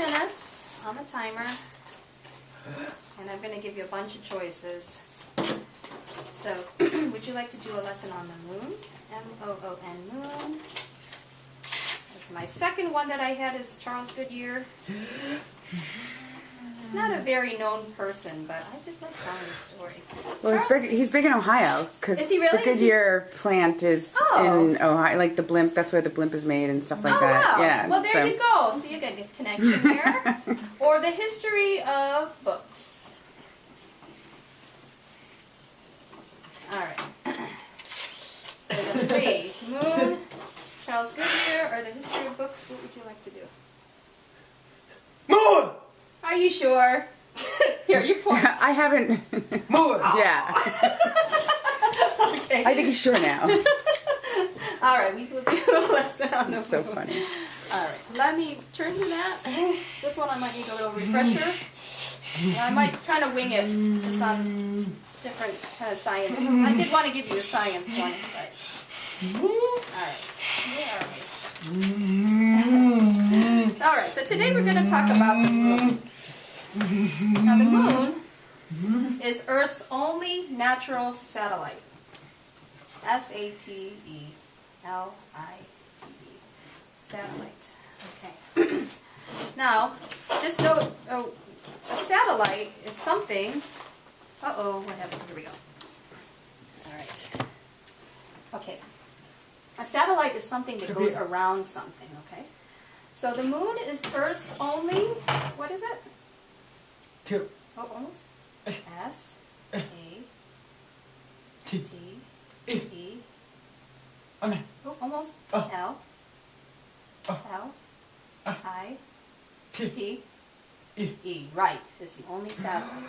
minutes on the timer, and I'm going to give you a bunch of choices. So, would you like to do a lesson on the moon? M-O-O-N, moon. This is my second one that I had is Charles Goodyear. He's not a very known person, but I just like telling the story. Well, he's big in Ohio because really? the Goodyear plant is in Ohio. Like the blimp, that's where the blimp is made and stuff like that. Wow. Yeah. Well, there you go. So you get a connection there. Or the history of books. All right. So the three: Moon, Charles Goodyear, or the history of books. What would you like to do? Moon! Are you sure? Here, you point. I haven't. Moon! Yeah. Okay. I think he's sure now. All right, we will do a lesson on the So moon. funny. All right, let me turn to that. This one I might need a little refresher. I might kind of wing it just on different kind of science. I did want to give you a science one, but all right. Where are we? All right, so today we're going to talk about the moon. Now, the moon is Earth's only natural satellite. S-A-T-E-L-I-T-E. Satellite. Okay. Now, just note, a satellite is something. What happened? Here we go. All right. Okay. A satellite is something that goes around something, okay? So the moon is Earth's only, what is it? Two. Oh, almost. S, A, T, E. Amen. Oh, almost. Oh. L, L, I, T, E. Right. It's the only satellite.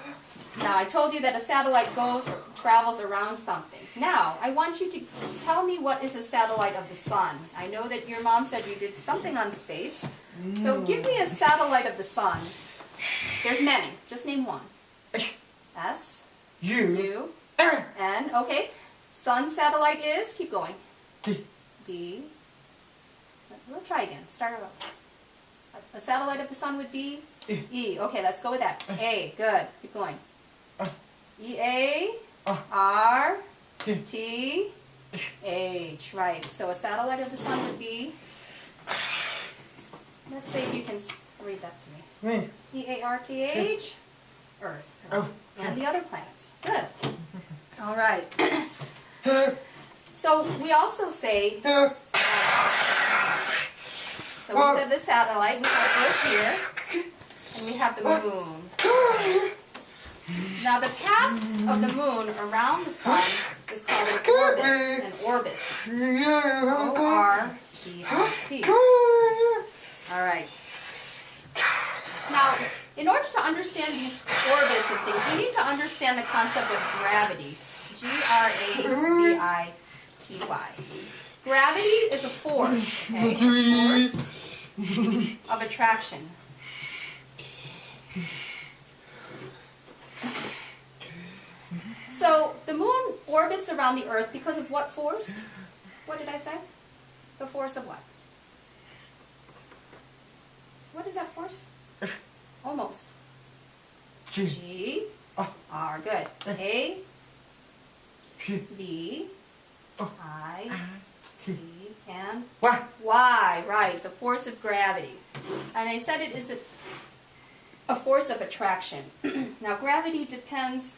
Now, I told you that a satellite goes or travels around something. Now, I want you to tell me what is a satellite of the sun. I know that your mom said you did something on space. So give me a satellite of the sun. There's many. Just name one. S, U, N. Okay. Sun satellite is, keep going. D. We'll try again. Start it off. A satellite of the sun would be? E. Okay, let's go with that. A. Good. Keep going. E-A, R, T, H. Right. So a satellite of the sun would be? Let's see if you can read that to me. E-A-R-T-H? Earth. And the other planets. Good. All right. So we also say, so we said the satellite, we have Earth here, and we have the moon. Now the path of the moon around the sun is called an orbit. O-R-B-I-T. All right. Now, in order to understand these orbits and things, we need to understand the concept of gravity. G-R-A-V-I-T-Y. Gravity is a force, okay? A force of attraction. So, the moon orbits around the Earth because of what force? What did I say? The force of what? What is that force? Almost. G. R. Good. A. B. I. T. And Y. Right. The force of gravity. And I said it is a force of attraction. Now, gravity depends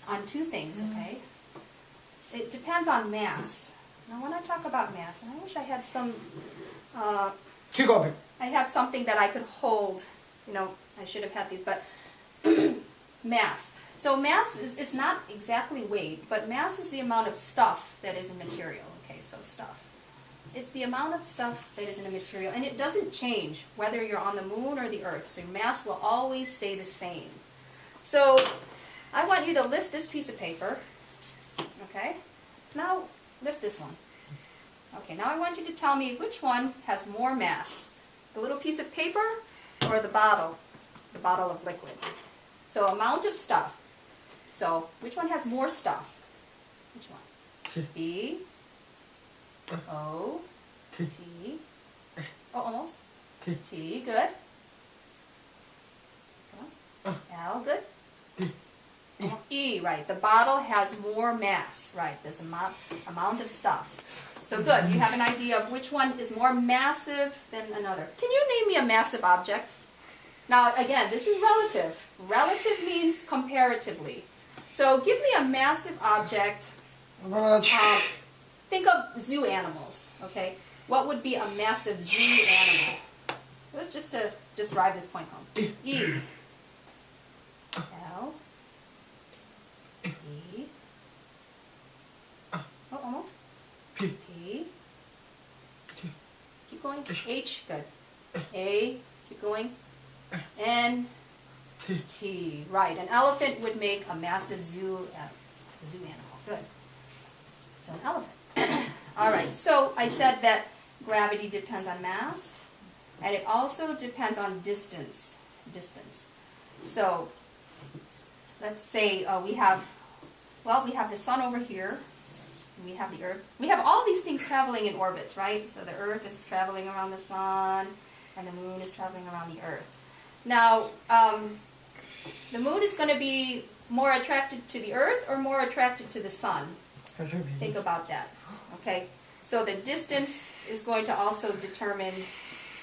on two things, okay? It depends on mass. Now, when I talk about mass, and I wish I had some... I have something that I could hold. You know, I should have had these, but mass. So mass is, it's not exactly weight, but mass is the amount of stuff that is in material. Okay, so stuff. It's the amount of stuff that is in a material, and it doesn't change whether you're on the moon or the Earth. So your mass will always stay the same. So I want you to lift this piece of paper. Okay? Now lift this one. Okay, now I want you to tell me which one has more mass. The little piece of paper or the bottle of liquid. So amount of stuff. So which one has more stuff? Which one? B, O, T, oh almost, T, good. L, good. T. E, right. The bottle has more mass, right. There's amount of stuff. So good. You have an idea of which one is more massive than another. Can you name me a massive object? Now, again, this is relative. Relative means comparatively. So give me a massive object. Think of zoo animals, okay? What would be a massive zoo animal? Just to drive this point home. E. L. E. Oh, almost. P. Keep going. H, good. A, keep going. N. T. Right, an elephant would make a massive zoo animal. Good. So an elephant. All right, so I said that gravity depends on mass, and it also depends on distance. So let's say we have the sun over here, and we have the Earth. We have all these things traveling in orbits, right? So the Earth is traveling around the sun, and the moon is traveling around the Earth. Now, the moon is going to be more attracted to the Earth or more attracted to the sun? Think about that. Okay, so the distance is going to also determine,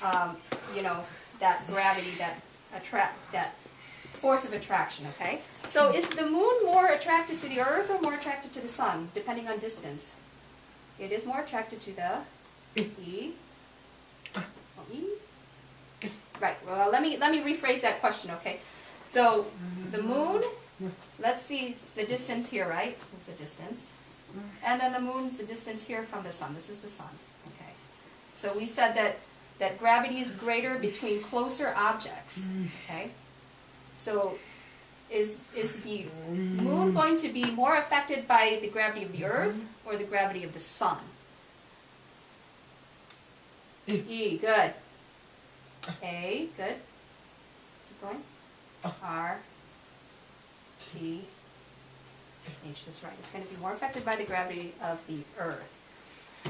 that gravity, that force of attraction. Okay, so is the moon more attracted to the Earth or more attracted to the sun, depending on distance? It is more attracted to the E. Right. Well, let me rephrase that question. Okay, so the moon. Let's see, it's the distance here, right? It's the distance. And then the moon's the distance here from the sun. This is the sun. Okay. So we said that gravity is greater between closer objects. Okay. So is the moon going to be more affected by the gravity of the Earth or the gravity of the sun? E, good. A, good. Keep going. R, T, H, that's right. It's going to be more affected by the gravity of the Earth.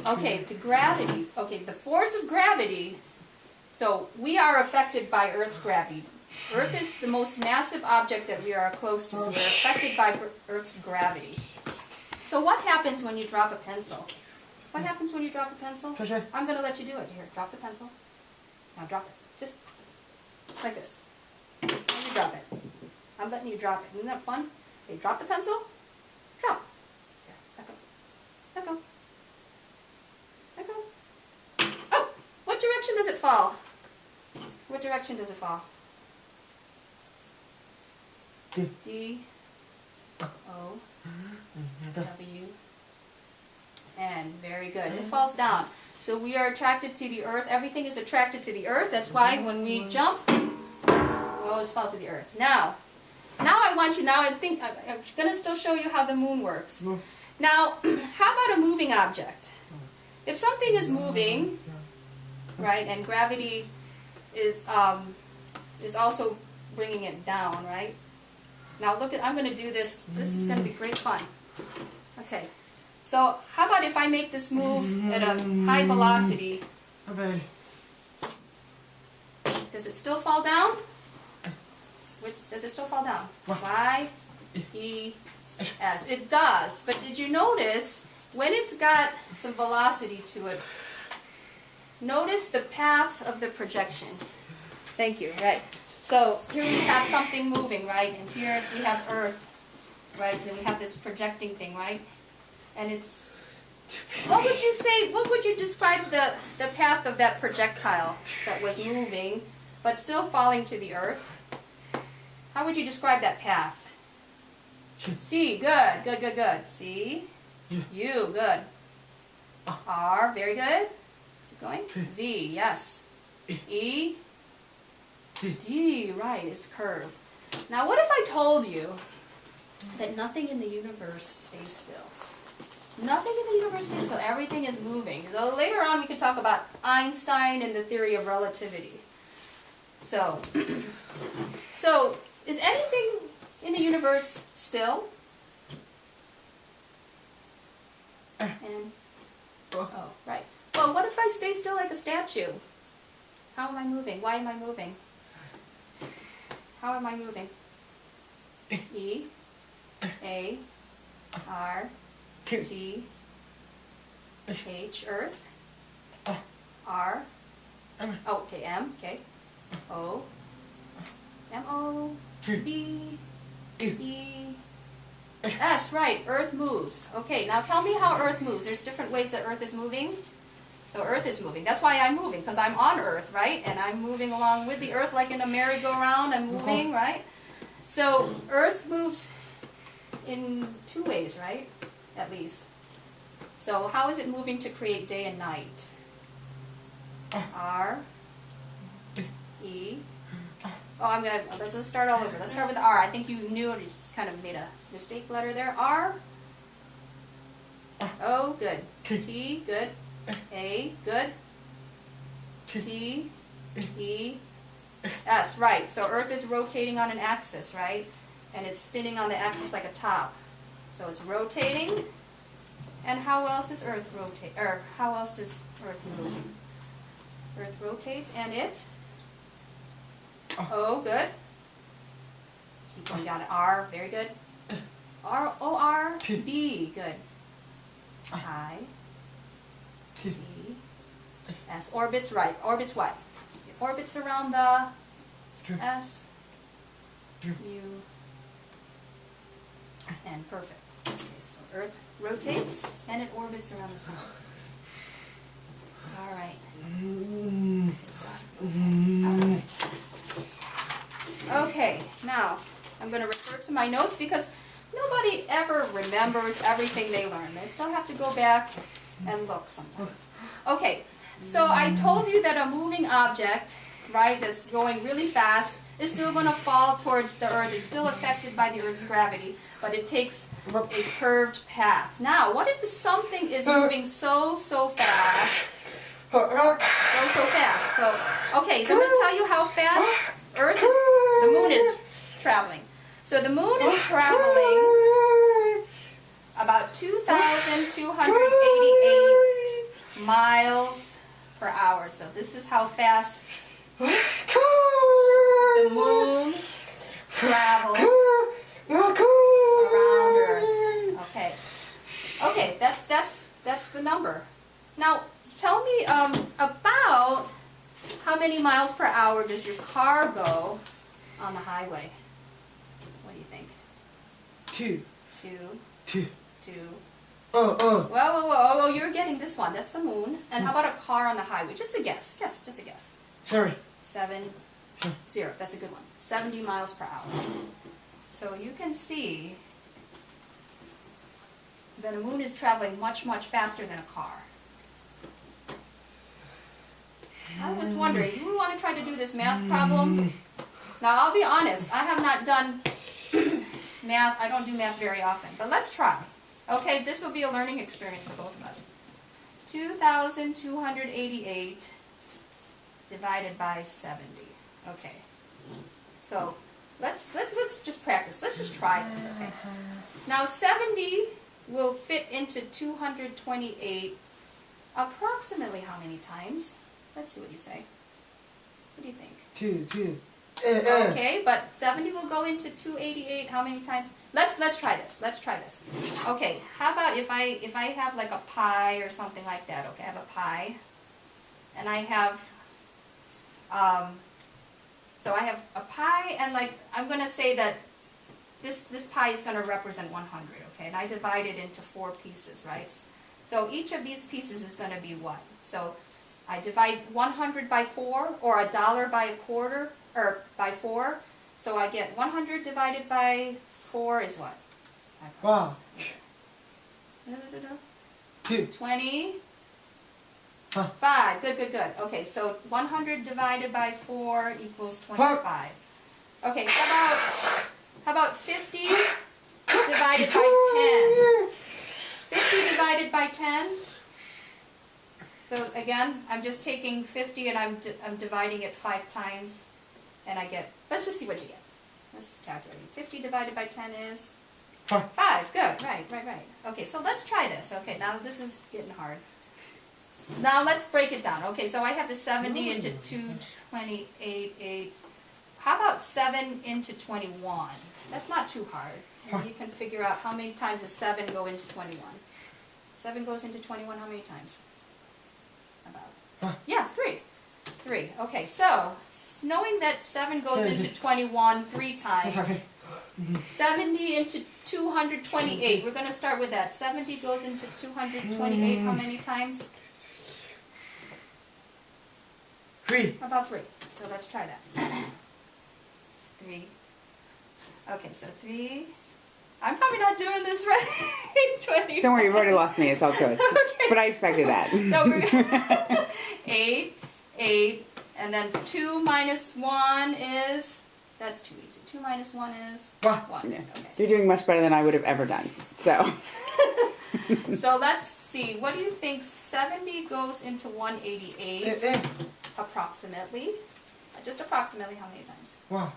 Okay, the force of gravity, so we are affected by Earth's gravity. Earth is the most massive object that we are close to, so we're affected by Earth's gravity. So what happens when you drop a pencil? What happens when you drop a pencil? I'm going to let you do it. Here, drop the pencil. Now drop it. Just like this. Let me drop it. I'm letting you drop it. Isn't that fun? Okay, drop the pencil. Drop. Here, let go. Let go. Let go. Oh! What direction does it fall? What direction does it fall? D. O. W. N. Very good. It falls down. So we are attracted to the Earth. Everything is attracted to the Earth. That's why when we jump, we always fall to the Earth. Now I'm going to still show you how the moon works. Now, how about a moving object? If something is moving, right, and gravity is also bringing it down, right? Now look I'm going to do this. This is going to be great fun. Okay. So how about if I make this move at a high velocity? Does it still fall down? Does it still fall down? Y, E, S. It does. But did you notice when it's got some velocity to it, notice the path of the projection. Thank you. Right. So here we have something moving, right? And here we have Earth, right? So we have this projecting thing, right? And it's, what would you describe the path of that projectile that was moving, but still falling to the Earth? How would you describe that path? C, good. C, U, good. R, very good. Keep going. V, yes. E, D, right, it's curved. Now what if I told you that nothing in the universe stays still? Nothing in the universe stays still. Everything is moving. So later on we could talk about Einstein and the theory of relativity. So is anything in the universe still? And oh, right. Well, what if I stay still like a statue? How am I moving? Why am I moving? How am I moving? E, A, R, T, H, Earth, R, oh, okay, M, okay, O, M-O, B, E, S, right, Earth moves. Okay, now tell me how Earth moves. There's different ways that Earth is moving. So Earth is moving. That's why I'm moving, because I'm on Earth, right? And I'm moving along with the Earth like in a merry-go-round. I'm moving, right? So Earth moves in two ways, right? At least. So how is it moving to create day and night? R, E. Oh, let's start all over. Let's start with R. I think you knew it, you just kind of made a mistake letter there. R. O, good. T, good. A, good. T, E, S, right. So Earth is rotating on an axis, right? And it's spinning on the axis like a top. So it's rotating. And how else does Earth rotate? Or how else does Earth move? Earth rotates and it? O, good. Keep going down to R, very good. R, O, R, B, good. I, T, S, orbits, right. Orbits what? It orbits around the S, U, and perfect. Okay, so Earth rotates and it orbits around the sun. All right. All right. Okay, now I'm going to refer to my notes because nobody ever remembers everything they learn. They still have to go back and look sometimes. Okay, so I told you that a moving object, right, that's going really fast is still going to fall towards the Earth. It's still affected by the Earth's gravity, but it takes a curved path. Now, what if something is moving so fast? So fast. So, okay, so I'm going to tell you how fast the moon is traveling. So the moon is traveling about 2,288 miles per hour. So this is how fast the moon travels around Earth. Okay. Okay, that's the number. Now, tell me about how many miles per hour does your car go on the highway? What do you think? 2. 2. Oh. Whoa, you're getting this one. That's the moon. And how about a car on the highway? Just a guess. Just a guess. Sorry. 70. That's a good one. 70 miles per hour. So you can see that a moon is traveling much faster than a car. I was wondering, do we want to try to do this math problem? Now, I'll be honest, I have not done math. I don't do math very often, but let's try. Okay, this will be a learning experience for both of us. 2,288 divided by 70. Okay, so let's just practice. Let's just try this. Okay. Now 70 will fit into 228 approximately how many times? Let's see what you say. What do you think? 2. Okay, but 70 will go into 288 how many times? Let's try this. Let's try this. Okay, how about if I have like a pie or something like that? Okay, I have a pie, and I have so I have a pie, and like I'm gonna say that this pie is gonna represent 100. Okay, and I divide it into 4 pieces, right? So each of these pieces is gonna be what? So I divide 100 by 4, or a dollar by a quarter, or by 4. So I get 100 divided by 4 is what? Wow. 2. 20. Huh. 5. Good. Okay, so 100 divided by 4 equals 25. Okay, how about 50 divided by 10? 50 divided by 10? So again, I'm just taking 50 and I'm dividing it 5 times, and I get, let's just see what you get. Let's calculate. 50 divided by 10 is 5. Good. Right. Okay, so let's try this. Okay, now this is getting hard. Now let's break it down. Okay, so I have the 70 into 228. how about 7 into 21? That's not too hard. And you can figure out how many times does 7 go into 21. 7 goes into 21 how many times? About. Yeah, 3. 3. Okay, so knowing that 7 goes into 21 3 times, 70 into 228. We're going to start with that. 70 goes into 228 how many times? 3. About 3. So let's try that. 3. Okay, so 3. I'm probably not doing this right. 20. Don't worry, you've already lost me. It's all good. Okay. But I expected that. So we're 8, 8, and then 2 minus 1 is, that's too easy. 2 minus 1 is 1. Yeah. Okay. You're doing much better than I would have ever done. So. So let's see. What do you think 70 goes into 188 approximately? Just approximately how many times? 1.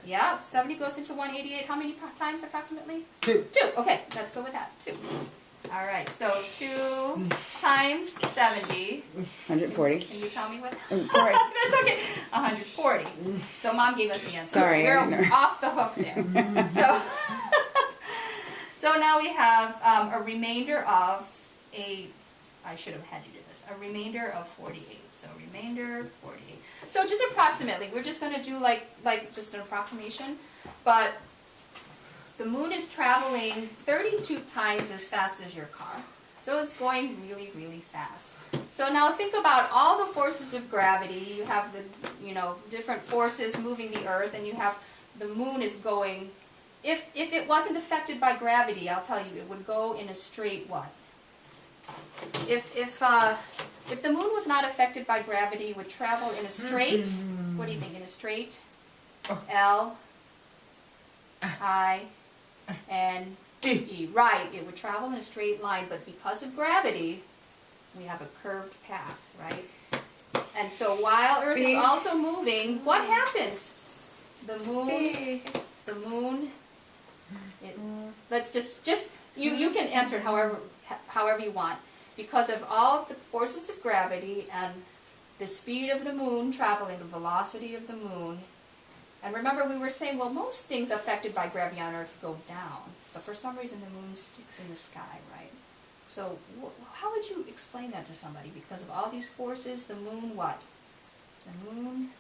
Yeah, 70 goes into 188 how many times approximately? 2. 2. Okay, let's go with that. 2. All right, so 2 times 70. 140. Can you tell me what? Sorry. That's okay. 140. So Mom gave us the answer. Sorry, We're I didn't know. off the hook there. So, so now we have a remainder of I should have had you do this. A remainder of 48. So remainder 48. So just approximately, we're just going to do like just an approximation, but the moon is traveling 32 times as fast as your car. So it's going really, really fast. So now think about all the forces of gravity. You have the, different forces moving the Earth, and you have the moon is going. If it wasn't affected by gravity, I'll tell you, it would go in a straight what? If the moon was not affected by gravity, it would travel in a straight. What do you think? In a straight L, I, N, E. Right, it would travel in a straight line, but because of gravity, we have a curved path, right? And so while Earth is also moving, what happens? The moon, let's just you can answer it however you want. Because of all the forces of gravity and the speed of the moon traveling, the velocity of the moon. And remember, we were saying, well, most things affected by gravity on Earth go down, but for some reason the moon sticks in the sky, right? So how would you explain that to somebody? Because of all these forces, the moon what? The moon,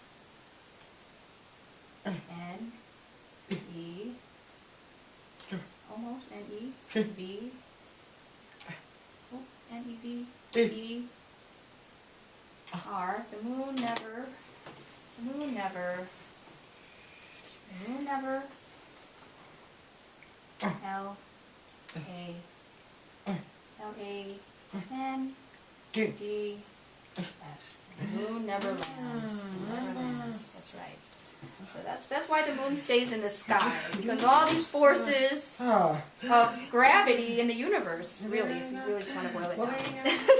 N, E, almost N, E, V, N, E, V, E, R. The moon never, L, A, N, D, S. The moon never lands. Never lands. That's right. So that's why the moon stays in the sky, because all these forces of gravity in the universe, really, if you really just want to boil it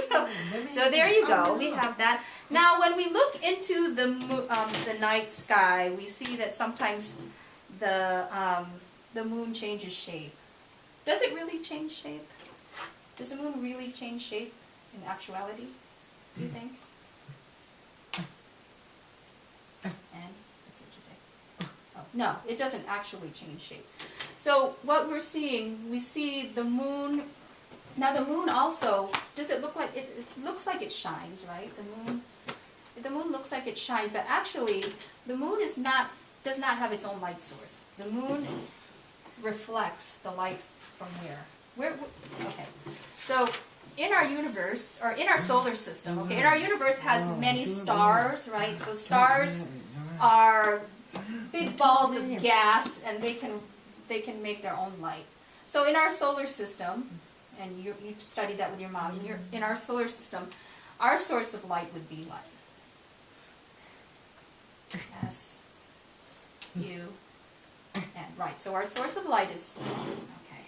down. So there you go. We have that. Now, when we look into the night sky, we see that sometimes the moon changes shape. Does it really change shape? Does the moon really change shape in actuality? Do you think? And that's what you say. Oh, no, it doesn't actually change shape. So what we're seeing, we see the moon. Now the moon also, does it look like it looks like it shines, right? The moon looks like it shines, but actually the moon does not have its own light source. The moon reflects the light from where? Okay. So in our universe, or in our solar system, okay, and our universe has many stars, right? So stars are big balls of gas, and they can make their own light. So in our solar system, and you studied that with your mom, in our solar system, our source of light would be what? S, U, N. Right, so our source of light is the sun. Okay.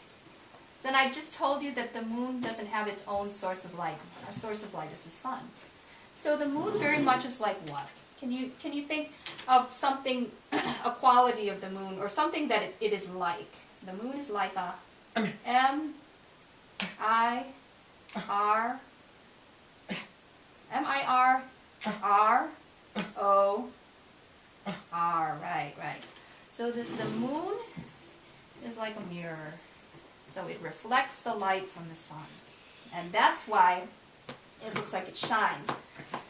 So then I just told you that the moon doesn't have its own source of light. Our source of light is the sun. So the moon very much is like what? Can you think of something, a quality of the moon, or something that it is like? The moon is like a M, I, R, M, I, R, R, O, Right, right. So the moon is like a mirror. So it reflects the light from the sun. And that's why it looks like it shines.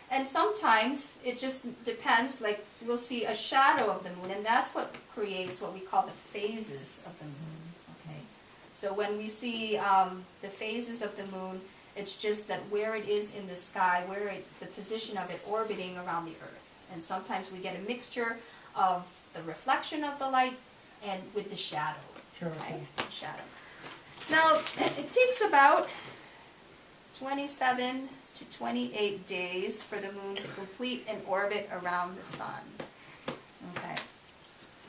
And sometimes it just depends, like we'll see a shadow of the moon, and that's what creates what we call the phases of the moon. Okay. So when we see the phases of the moon, it's just that where it is in the sky, the position of it orbiting around the Earth. And sometimes we get a mixture of the reflection of the light and with the shadow. Sure. Okay? Shadow. Now, it takes about 27 to 28 days for the moon to complete an orbit around the sun. Okay.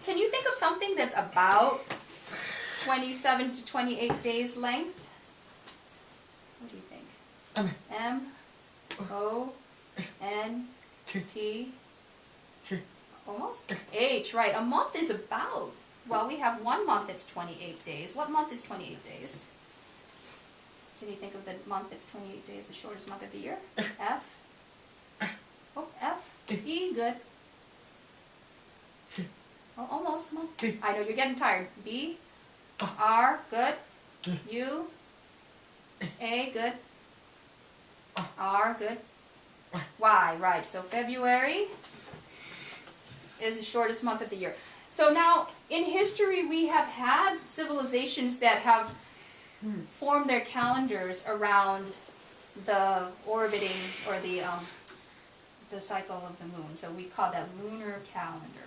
Can you think of something that's about 27 to 28 days length? What do you think? M, O, N, T, almost? H, right. A month is about, well, we have 1 month that's 28 days. What month is 28 days? Can you think of the month that's 28 days, the shortest month of the year? F? Oh, F. E, good. Oh, almost, come on. I know, you're getting tired. B, R, good. U, A, good. R, good. Y, right. So February is the shortest month of the year. So now, in history, we have had civilizations that have formed their calendars around the orbiting or the cycle of the moon. So we call that lunar calendar.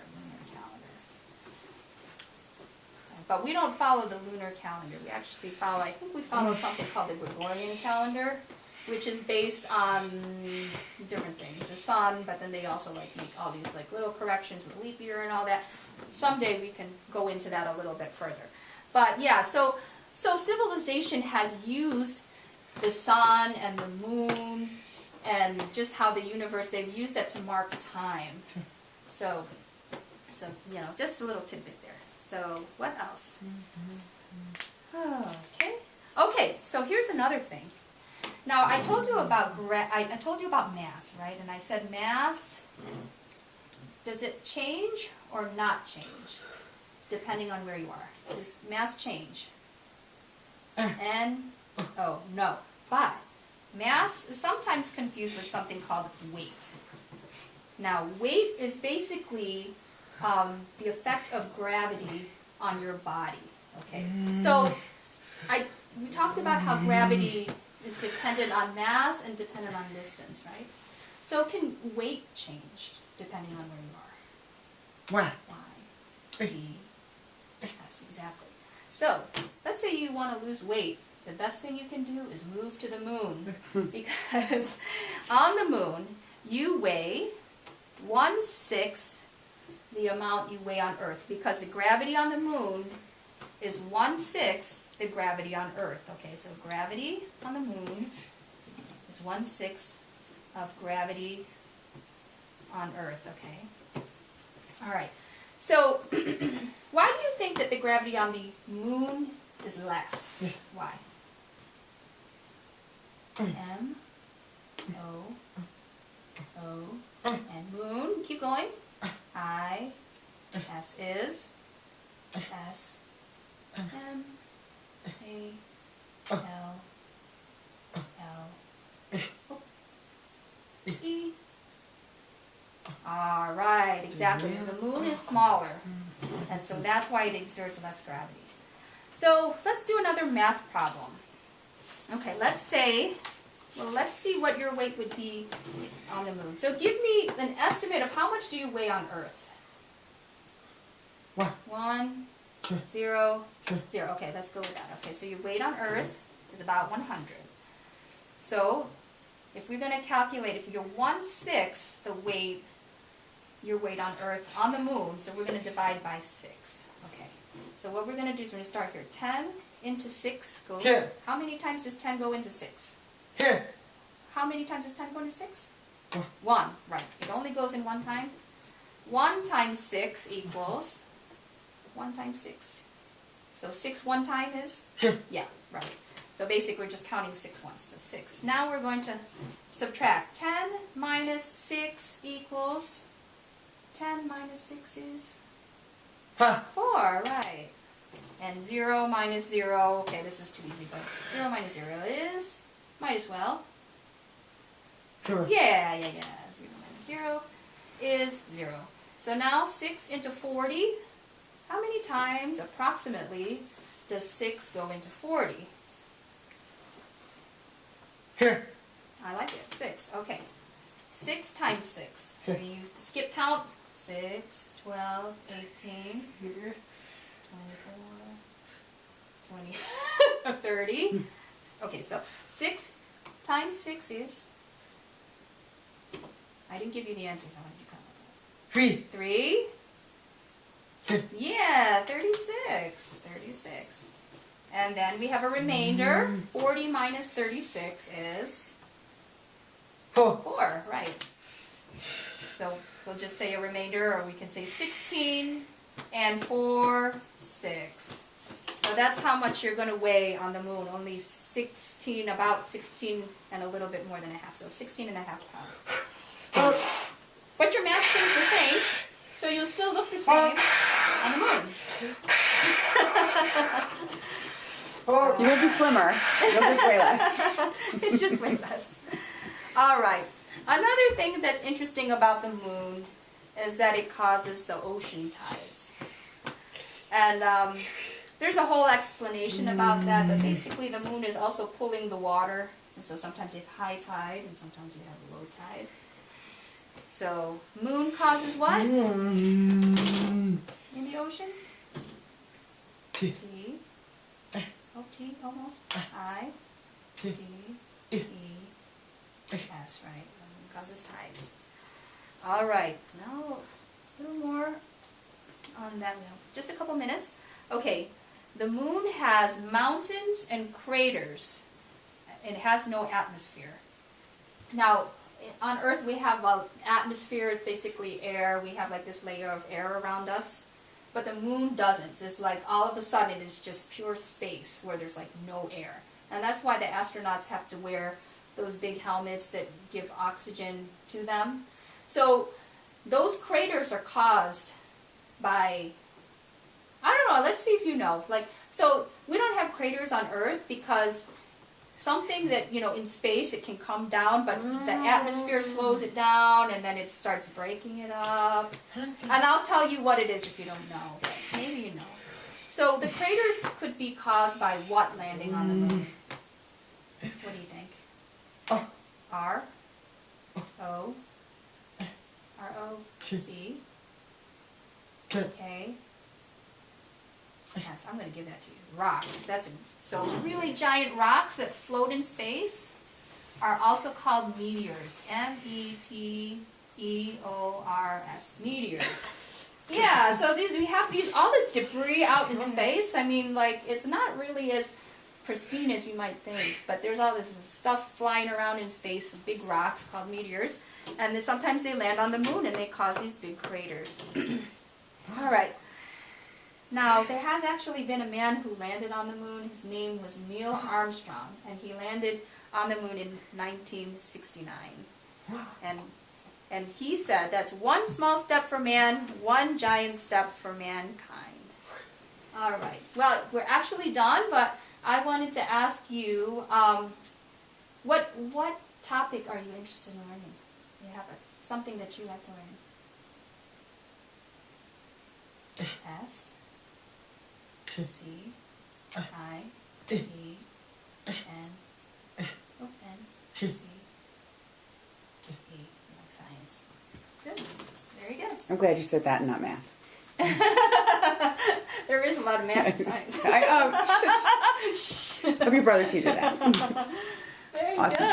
But we don't follow the lunar calendar. We actually follow, I think we follow something called the Gregorian calendar, which is based on different things. The sun, but then they also like make all these like little corrections with leap year and all that. Someday we can go into that a little bit further. But yeah, so civilization has used the sun and the moon and just how the universe, they've used that to mark time. So you know, just a little tidbit there. So what else? Okay, so here's another thing. Now I told you about I told you about mass, right? And I said mass, does it change or not change depending on where you are? Does mass change? No. But mass is sometimes confused with something called weight. Now, weight is basically the effect of gravity on your body. Okay, so we talked about how gravity is dependent on mass and dependent on distance, right? So can weight change depending on where you are? Why? Yes, exactly. So, let's say you want to lose weight. The best thing you can do is move to the moon. Because on the moon, you weigh 1/6 the amount you weigh on Earth. Because the gravity on the moon is 1/6 the gravity on Earth. Okay, so gravity on the moon is 1/6 of gravity on Earth. Okay. All right. So, why do you think that the gravity on the moon is less? Why? M, O, and moon. Keep going. I, S is, S, M, A, L, E. All right, exactly. The moon is smaller, and so that's why it exerts less gravity. So let's do another math problem. Okay, let's see what your weight would be on the moon. So give me an estimate of how much do you weigh on Earth? 1, 0, 0. Okay, let's go with that. Okay, so your weight on Earth is about 100. So if we're going to calculate, if you're 1/6 your weight on Earth on the moon, so we're going to divide by 6. Okay, so what we're going to do is we're going to start here. 10 into 6 goes... How many times does 10 go into 6? How many times does 10 go into 6? 1, right. It only goes in 1 time. 1 times 6 equals 1 times 6. So 6 1 time is? Yeah, right. So basically we're just counting 6 ones, so 6. Now we're going to subtract. 10 minus 6 equals 10 minus 6 is? Ha. 4, right. And 0 minus 0, okay, this is too easy, but 0 minus 0 is? Might as well. Sure. Yeah. 0 minus 0 is 0. So now 6 into 40. How many times approximately does 6 go into 40? Here. I like it. 6. Okay. 6 times 6. Here. When you skip count, 6, 12, 18, Here. 24, 20, 30. Okay, so 6 times 6 is... I didn't give you the answers. I wanted you to come up with 3. 3. Here. Yeah, 36. 36. And then we have a remainder. 40 minus 36 is 4. 4, right. So we'll just say a remainder, or we can say 16 and 4, 6. So that's how much you're going to weigh on the moon. Only 16, about 16 and a little bit more than a half. So 16 and a half pounds. But your mass stays the same, so you'll still look the same on the moon. You won't be slimmer. You'll just weigh less. It's just way less. All right. Another thing that's interesting about the moon is that it causes the ocean tides. And there's a whole explanation about that, but basically the moon is also pulling the water. And so sometimes you have high tide and sometimes you have low tide. So moon causes what? In the ocean? T. T. Oh, T almost. I. T. E. S, right. Causes tides. All right. Now a little more on that. Just a couple minutes. Okay. The moon has mountains and craters. It has no atmosphere. Now, on Earth we have an atmosphere. It's basically air. We have like this layer of air around us. But the moon doesn't. It's like all of a sudden it's just pure space where there's like no air. And that's why the astronauts have to wear those big helmets that give oxygen to them. So those craters are caused by, I don't know, let's see if you know. Like, so we don't have craters on Earth because something that, you know, in space it can come down, but the atmosphere slows it down and then it starts breaking it up. And I'll tell you what it is if you don't know, but maybe you know. So the craters could be caused by what landing on the moon? What do you think? R O C K. Yes, I'm going to give that to you. Rocks. So really giant rocks that float in space are also called meteors. M-E-T-E-O-R-S. Meteors. Yeah. So we have all this debris out in space. I mean, like, it's not really as pristine as you might think, but there's all this stuff flying around in space, big rocks called meteors, and then sometimes they land on the moon and they cause these big craters. All right. Now, there has actually been a man who landed on the moon. His name was Neil Armstrong, and he landed on the moon in 1969. And he said, that's one small step for man, one giant step for mankind. All right. Well, we're actually done, but I wanted to ask you, what topic are you interested in learning? You have something that you like to learn? S, C, I, E, N, O, N, C, E. You like science. Good. Very good. I'm glad you said that and not math. There is a lot of math in science. Hope your brother teaches you that. Very Awesome. good.